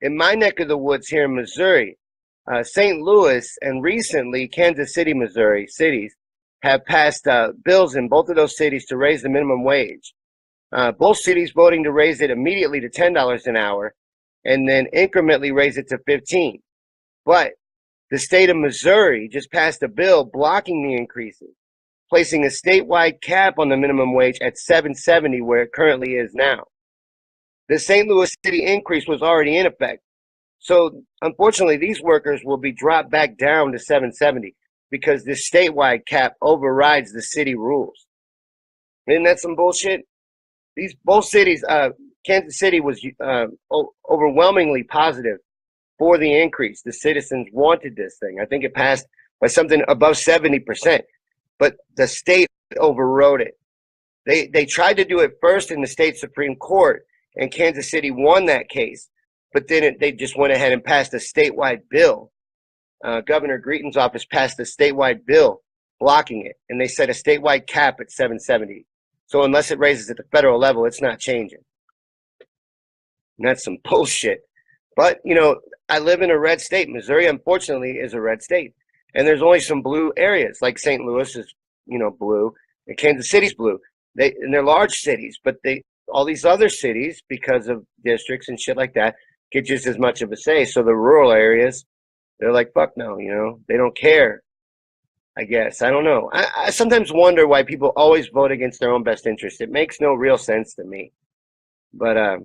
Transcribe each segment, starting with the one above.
in my neck of the woods here in Missouri, St. Louis and recently Kansas City, Missouri cities have passed bills in both of those cities to raise the minimum wage. Both cities voting to raise it immediately to $10 an hour and then incrementally raise it to 15. But the state of Missouri just passed a bill blocking the increases, placing a statewide cap on the minimum wage at $7.70 where it currently is now. The St. Louis City increase was already in effect. So unfortunately, these workers will be dropped back down to $7.70 because this statewide cap overrides the city rules. Isn't that some bullshit? These both cities, Kansas City was overwhelmingly positive for the increase. The citizens wanted this thing. I think it passed by something above 70%, but the state overrode it. They tried to do it first in the state Supreme Court, and Kansas City won that case. But then they just went ahead and passed a statewide bill. Governor Greeton's office passed a statewide bill blocking it, and they set a statewide cap at 770. So unless it raises at the federal level, it's not changing. And that's some bullshit. But, you know, I live in a red state. Missouri, unfortunately, is a red state. And there's only some blue areas, like St. Louis is, you know, blue, and Kansas City's blue. And they're large cities, but all these other cities, because of districts and shit like that, get just as much of a say. So the rural areas, they're like, fuck no, you know, they don't care. I guess. I don't know. I sometimes wonder why people always vote against their own best interest. It makes no real sense to me. But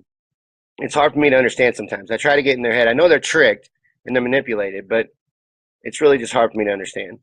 it's hard for me to understand sometimes. I try to get in their head. I know they're tricked and they're manipulated, but it's really just hard for me to understand.